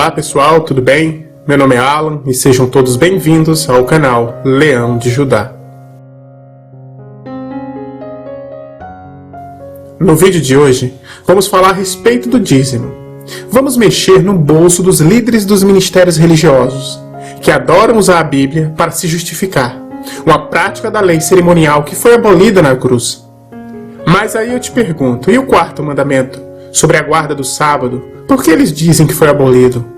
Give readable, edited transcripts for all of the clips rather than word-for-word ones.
Olá pessoal, tudo bem? Meu nome é Alan e sejam todos bem-vindos ao canal Leão de Judá. No vídeo de hoje, vamos falar a respeito do dízimo. Vamos mexer no bolso dos líderes dos ministérios religiosos, que adoram usar a Bíblia para se justificar, uma prática da lei cerimonial que foi abolida na cruz. Mas aí eu te pergunto, e o quarto mandamento, sobre a guarda do sábado, por que eles dizem que foi abolido?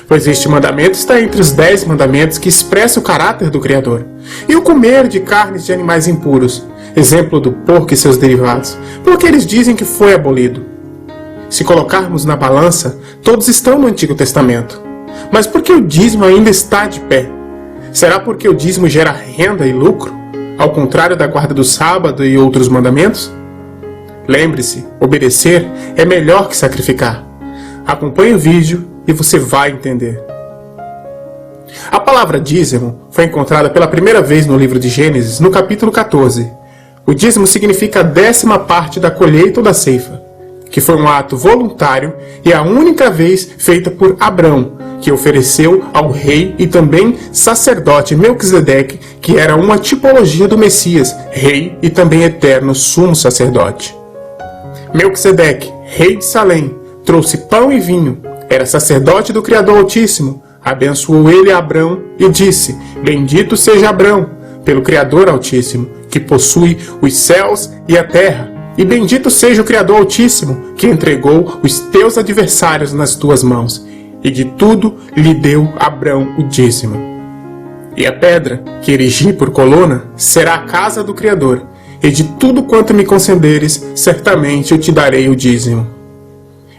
Pois este mandamento está entre os 10 mandamentos que expressam o caráter do Criador. E o comer de carnes de animais impuros, exemplo do porco e seus derivados, por que eles dizem que foi abolido? Se colocarmos na balança, todos estão no Antigo Testamento. Mas por que o dízimo ainda está de pé? Será porque o dízimo gera renda e lucro, ao contrário da guarda do sábado e outros mandamentos? Lembre-se, obedecer é melhor que sacrificar. Acompanhe o vídeo e você vai entender. A palavra dízimo foi encontrada pela primeira vez no livro de Gênesis, no capítulo 14. O dízimo significa a 10ª parte da colheita ou da ceifa, que foi um ato voluntário e a única vez feita por Abrão, que ofereceu ao rei e também sacerdote Melquisedeque, que era uma tipologia do Messias, rei e também eterno sumo sacerdote. Melquisedeque, rei de Salém, trouxe pão e vinho, era sacerdote do Criador Altíssimo, abençoou ele a Abrão e disse: Bendito seja Abrão, pelo Criador Altíssimo, que possui os céus e a terra, e bendito seja o Criador Altíssimo, que entregou os teus adversários nas tuas mãos, e de tudo lhe deu Abrão o dízimo. E a pedra que erigi por coluna será a casa do Criador, e de tudo quanto me concederes, certamente eu te darei o dízimo.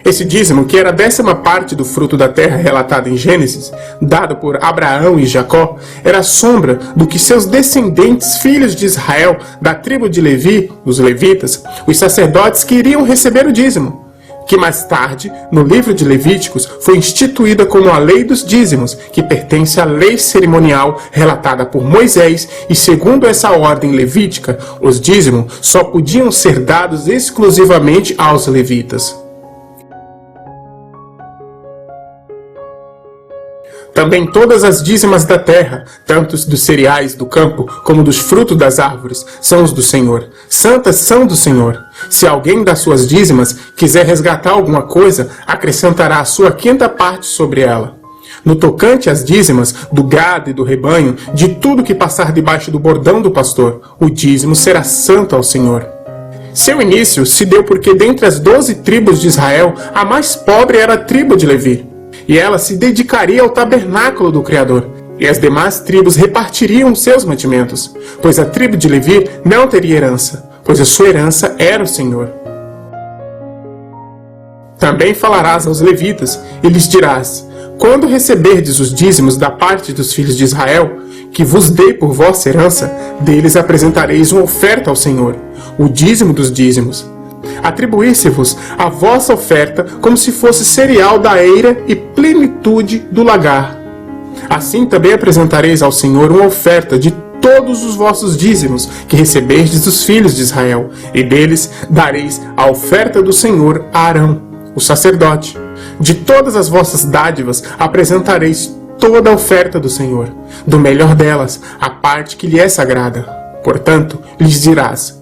Esse dízimo, que era a 10ª parte do fruto da terra relatada em Gênesis, dado por Abraão e Jacó, era a sombra do que seus descendentes, filhos de Israel, da tribo de Levi, os levitas, os sacerdotes que iriam receber o dízimo, que mais tarde, no livro de Levíticos, foi instituída como a lei dos dízimos, que pertence à lei cerimonial relatada por Moisés, e segundo essa ordem levítica, os dízimos só podiam ser dados exclusivamente aos levitas. Também todas as dízimas da terra, tanto dos cereais do campo como dos frutos das árvores, são os do Senhor. Santas são do Senhor. Se alguém das suas dízimas quiser resgatar alguma coisa, acrescentará a sua 5ª parte sobre ela. No tocante às dízimas do gado e do rebanho, de tudo que passar debaixo do bordão do pastor, o dízimo será santo ao Senhor. Seu início se deu porque dentre as 12 tribos de Israel, a mais pobre era a tribo de Levi. E ela se dedicaria ao tabernáculo do Criador, e as demais tribos repartiriam seus mantimentos, pois a tribo de Levi não teria herança, pois a sua herança era o Senhor. Também falarás aos levitas, e lhes dirás: quando receberdes os dízimos da parte dos filhos de Israel, que vos dei por vossa herança, deles apresentareis uma oferta ao Senhor, o dízimo dos dízimos. Atribuísse-vos a vossa oferta como se fosse cereal da eira e plenitude do lagar. Assim também apresentareis ao Senhor uma oferta de todos os vossos dízimos que receberdes dos filhos de Israel, e deles dareis a oferta do Senhor a Arão, o sacerdote. De todas as vossas dádivas apresentareis toda a oferta do Senhor, do melhor delas, a parte que lhe é sagrada. Portanto, lhes dirás: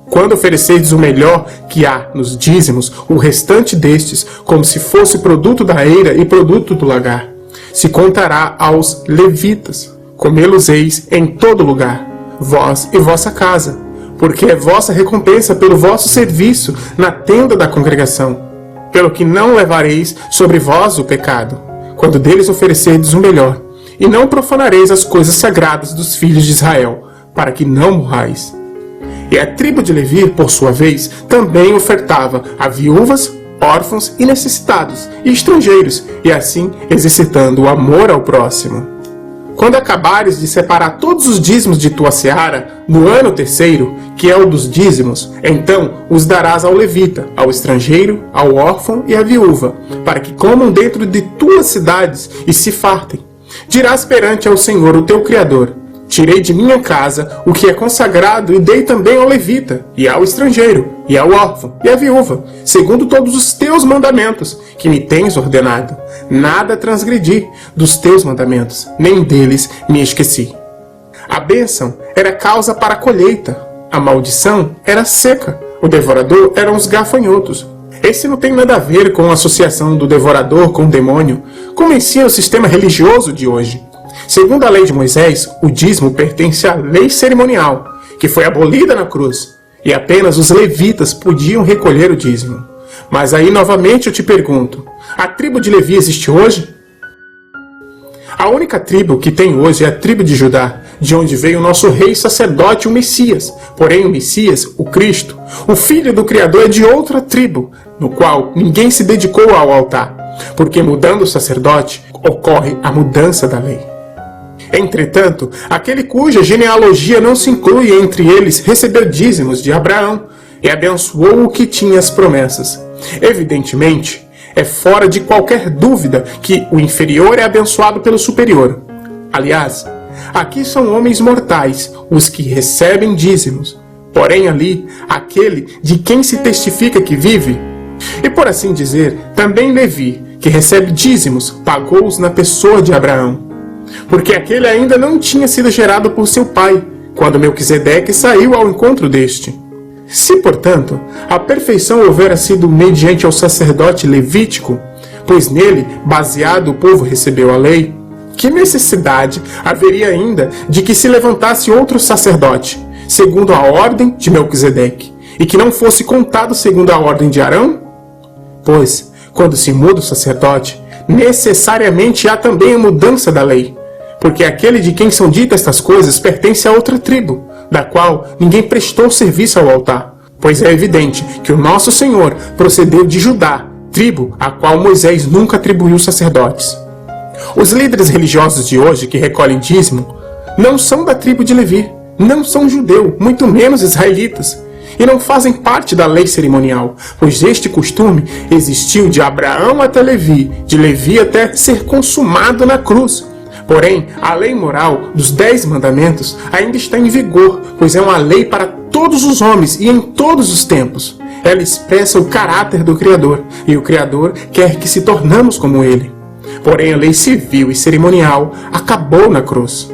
quando oferecerdes o melhor que há nos dízimos, o restante destes, como se fosse produto da eira e produto do lagar, se contará aos levitas. Comê-los-eis em todo lugar, vós e vossa casa, porque é vossa recompensa pelo vosso serviço na tenda da congregação, pelo que não levareis sobre vós o pecado, quando deles oferecerdes o melhor, e não profanareis as coisas sagradas dos filhos de Israel, para que não morrais. E a tribo de Levi, por sua vez, também ofertava a viúvas, órfãos e necessitados, e estrangeiros, e assim exercitando o amor ao próximo. Quando acabares de separar todos os dízimos de tua seara, no ano 3º, que é o dos dízimos, então os darás ao levita, ao estrangeiro, ao órfão e à viúva, para que comam dentro de tuas cidades e se fartem. Dirás perante ao Senhor, o teu Criador: Tirei de minha casa o que é consagrado e dei também ao levita, e ao estrangeiro, e ao órfão, e à viúva, segundo todos os teus mandamentos, que me tens ordenado. Nada transgredi dos teus mandamentos, nem deles me esqueci. A bênção era causa para a colheita, a maldição era seca, o devorador eram os gafanhotos. Esse não tem nada a ver com a associação do devorador com o demônio, como ensina o sistema religioso de hoje. Segundo a lei de Moisés, o dízimo pertence à lei cerimonial, que foi abolida na cruz, e apenas os levitas podiam recolher o dízimo. Mas aí novamente eu te pergunto, a tribo de Levi existe hoje? A única tribo que tem hoje é a tribo de Judá, de onde veio o nosso rei sacerdote, o Messias. Porém, o Messias, o Cristo, o Filho do Criador, é de outra tribo, no qual ninguém se dedicou ao altar, porque mudando o sacerdote, ocorre a mudança da lei. Entretanto, aquele cuja genealogia não se inclui entre eles recebeu dízimos de Abraão e abençoou o que tinha as promessas. Evidentemente, é fora de qualquer dúvida que o inferior é abençoado pelo superior. Aliás, aqui são homens mortais os que recebem dízimos, porém ali, aquele de quem se testifica que vive. E por assim dizer, também Levi, que recebe dízimos, pagou-os na pessoa de Abraão, porque aquele ainda não tinha sido gerado por seu pai, quando Melquisedeque saiu ao encontro deste. Se, portanto, a perfeição houvera sido mediante ao sacerdote levítico, pois nele, baseado, o povo recebeu a lei, que necessidade haveria ainda de que se levantasse outro sacerdote, segundo a ordem de Melquisedeque, e que não fosse contado segundo a ordem de Arão? Pois, quando se muda o sacerdote, necessariamente há também a mudança da lei, porque aquele de quem são ditas estas coisas pertence a outra tribo, da qual ninguém prestou serviço ao altar, pois é evidente que o nosso Senhor procedeu de Judá, tribo a qual Moisés nunca atribuiu sacerdotes. Os líderes religiosos de hoje que recolhem dízimo não são da tribo de Levi, não são judeu, muito menos israelitas, e não fazem parte da lei cerimonial, pois este costume existiu de Abraão até Levi, de Levi até ser consumado na cruz. Porém, a lei moral dos 10 mandamentos ainda está em vigor, pois é uma lei para todos os homens e em todos os tempos. Ela expressa o caráter do Criador, e o Criador quer que se tornamos como Ele. Porém, a lei civil e cerimonial acabou na cruz.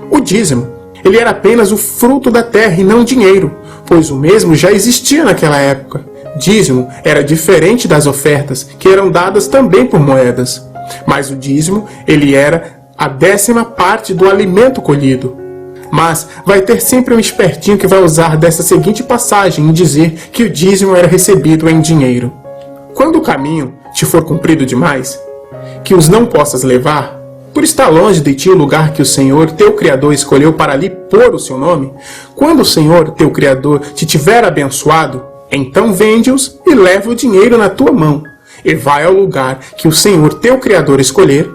O dízimo, ele era apenas o fruto da terra e não dinheiro, pois o mesmo já existia naquela época. Dízimo era diferente das ofertas, que eram dadas também por moedas. Mas o dízimo, ele era a 10ª parte do alimento colhido. Mas vai ter sempre um espertinho que vai usar dessa seguinte passagem e dizer que o dízimo era recebido em dinheiro. Quando o caminho te for comprido demais, que os não possas levar, por estar longe de ti o lugar que o Senhor, teu Criador, escolheu para ali pôr o seu nome, quando o Senhor, teu Criador, te tiver abençoado, então vende-os e leva o dinheiro na tua mão, e vai ao lugar que o Senhor, teu Criador, escolher.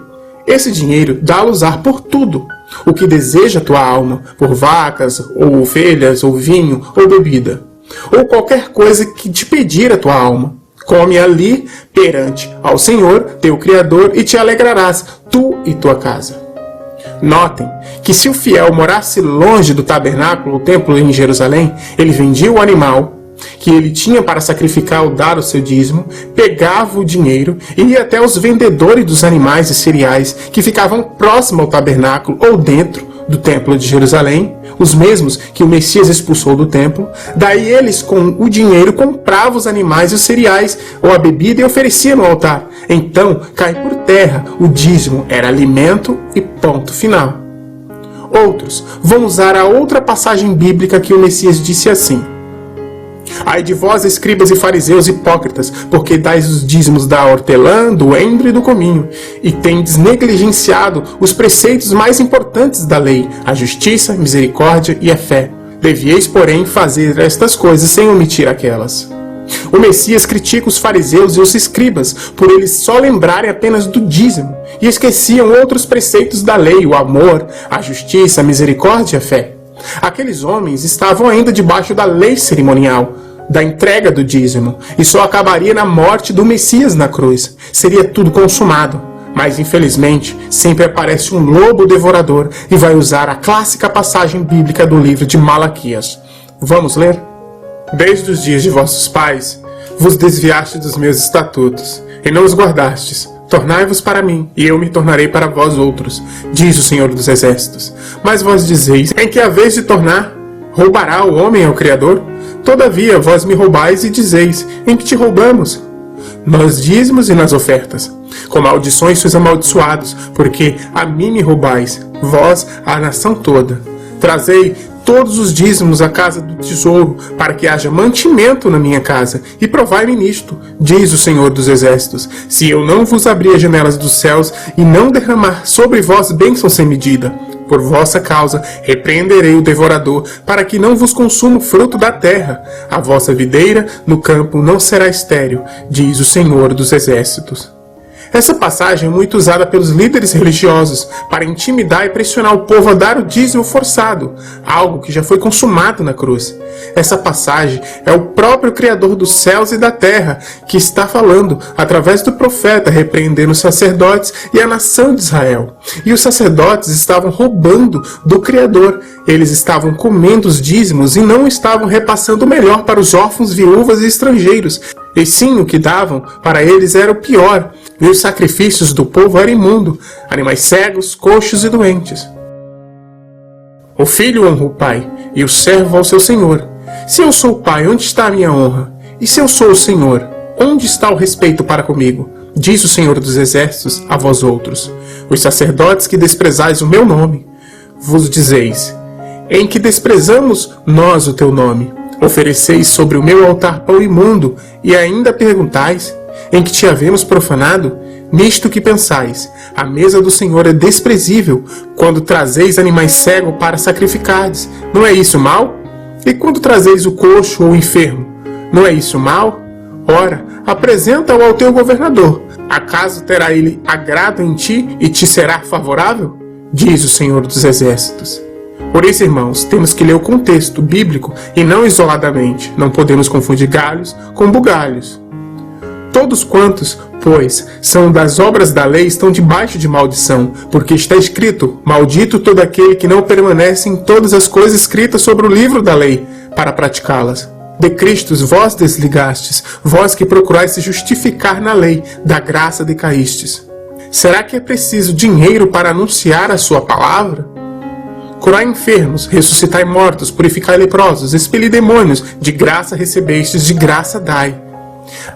Esse dinheiro dá-lo-usar por tudo, o que deseja tua alma, por vacas, ou ovelhas, ou vinho, ou bebida, ou qualquer coisa que te pedir a tua alma. Come ali perante ao Senhor, teu Criador, e te alegrarás, tu e tua casa. Notem que se o fiel morasse longe do tabernáculo ou templo em Jerusalém, ele vendia o animal que ele tinha para sacrificar ou dar o seu dízimo, pegava o dinheiro e ia até os vendedores dos animais e cereais que ficavam próximo ao tabernáculo ou dentro do templo de Jerusalém, os mesmos que o Messias expulsou do templo. Daí eles com o dinheiro compravam os animais e os cereais ou a bebida e ofereciam no altar. Então cai por terra, o dízimo era alimento e ponto final. Outros vão usar a outra passagem bíblica que o Messias disse assim: ai de vós, escribas e fariseus hipócritas, porque dais os dízimos da hortelã, do endro e do cominho, e tendes negligenciado os preceitos mais importantes da lei, a justiça, a misericórdia e a fé. Devieis, porém, fazer estas coisas sem omitir aquelas. O Messias critica os fariseus e os escribas, por eles só lembrarem apenas do dízimo, e esqueciam outros preceitos da lei, o amor, a justiça, a misericórdia e a fé. Aqueles homens estavam ainda debaixo da lei cerimonial, da entrega do dízimo, e só acabaria na morte do Messias na cruz. Seria tudo consumado. Mas infelizmente sempre aparece um lobo devorador e vai usar a clássica passagem bíblica do livro de Malaquias. Vamos ler? Desde os dias de vossos pais vos desviaste dos meus estatutos, e não os guardastes. Tornai-vos para mim, e eu me tornarei para vós outros, diz o Senhor dos Exércitos. Mas vós dizeis, em que haveis de tornar? Roubará o homem ao Criador? Todavia vós me roubais e dizeis, em que te roubamos? Nos dízimos e nas ofertas. Com maldições sois amaldiçoados, porque a mim me roubais, vós, a nação toda. Trazei todos os dízimos à casa do tesouro, para que haja mantimento na minha casa, e provai-me nisto, diz o Senhor dos Exércitos, se eu não vos abrir as janelas dos céus, e não derramar sobre vós bênçãos sem medida. Por vossa causa repreenderei o devorador, para que não vos consuma o fruto da terra. A vossa videira no campo não será estéril, diz o Senhor dos Exércitos. Essa passagem é muito usada pelos líderes religiosos para intimidar e pressionar o povo a dar o dízimo forçado, algo que já foi consumado na cruz. Essa passagem é o próprio Criador dos céus e da terra que está falando, através do profeta, repreendendo os sacerdotes e a nação de Israel. E os sacerdotes estavam roubando do Criador. Eles estavam comendo os dízimos e não estavam repassando o melhor para os órfãos, viúvas e estrangeiros. E sim, o que davam para eles era o pior, e os sacrifícios do povo eram imundo, animais cegos, coxos e doentes. O filho honra o pai, e o servo ao seu senhor. Se eu sou o pai, onde está a minha honra? E se eu sou o senhor, onde está o respeito para comigo? Diz o Senhor dos Exércitos a vós outros, os sacerdotes que desprezais o meu nome. Vos dizeis, em que desprezamos nós o teu nome? Ofereceis sobre o meu altar pão imundo, e ainda perguntais, em que te havemos profanado? Nisto que pensais, a mesa do Senhor é desprezível, quando trazeis animais cegos para sacrificardes. Não é isso mal? E quando trazeis o coxo ou o enfermo, não é isso mal? Ora, apresenta-o ao teu governador. Acaso terá ele agrado em ti e te será favorável? Diz o Senhor dos Exércitos. Por isso, irmãos, temos que ler o contexto bíblico e não isoladamente. Não podemos confundir galhos com bugalhos. Todos quantos, pois, são das obras da lei estão debaixo de maldição, porque está escrito, maldito todo aquele que não permanece em todas as coisas escritas sobre o livro da lei, para praticá-las. De Cristo vós desligastes, vós que procurais se justificar na lei, da graça decaístes. Será que é preciso dinheiro para anunciar a sua palavra? Curai enfermos, ressuscitai mortos, purificai leprosos, expeli demônios, de graça recebestes, de graça dai.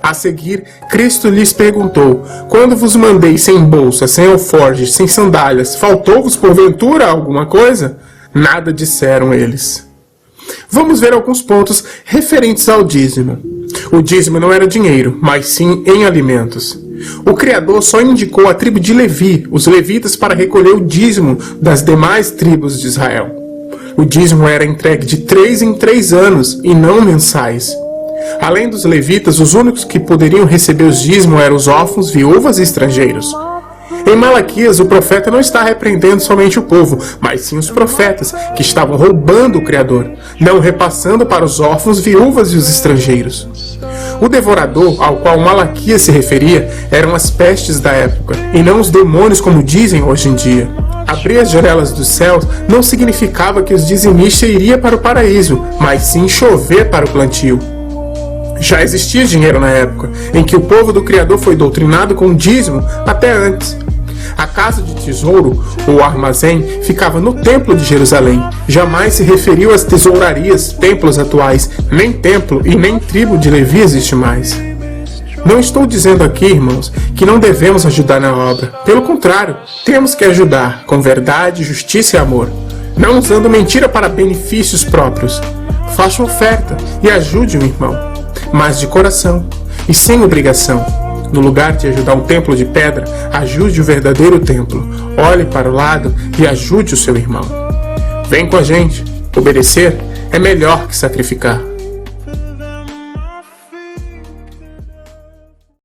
A seguir, Cristo lhes perguntou, quando vos mandei sem bolsa, sem alforjes, sem sandálias, faltou-vos porventura alguma coisa? Nada, disseram eles. Vamos ver alguns pontos referentes ao dízimo. O dízimo não era dinheiro, mas sim em alimentos. O Criador só indicou a tribo de Levi, os levitas, para recolher o dízimo das demais tribos de Israel. O dízimo era entregue de 3 em 3 anos e não mensais. Além dos levitas, os únicos que poderiam receber os dízimos eram os órfãos, viúvas e estrangeiros. Em Malaquias, o profeta não está repreendendo somente o povo, mas sim os profetas, que estavam roubando o Criador, não repassando para os órfãos, viúvas e os estrangeiros. O devorador ao qual Malaquias se referia eram as pestes da época, e não os demônios como dizem hoje em dia. Abrir as janelas dos céus não significava que os dizimistas iriam para o paraíso, mas sim chover para o plantio. Já existia dinheiro na época, em que o povo do Criador foi doutrinado com o dízimo até antes. A casa de tesouro, ou armazém, ficava no templo de Jerusalém. Jamais se referiu às tesourarias, templos atuais. Nem templo e nem tribo de Levi existe mais. Não estou dizendo aqui, irmãos, que não devemos ajudar na obra. Pelo contrário, temos que ajudar com verdade, justiça e amor, não usando mentira para benefícios próprios. Faça oferta e ajude o irmão, mas de coração e sem obrigação. No lugar de ajudar um templo de pedra, ajude o verdadeiro templo. Olhe para o lado e ajude o seu irmão. Vem com a gente. Obedecer é melhor que sacrificar.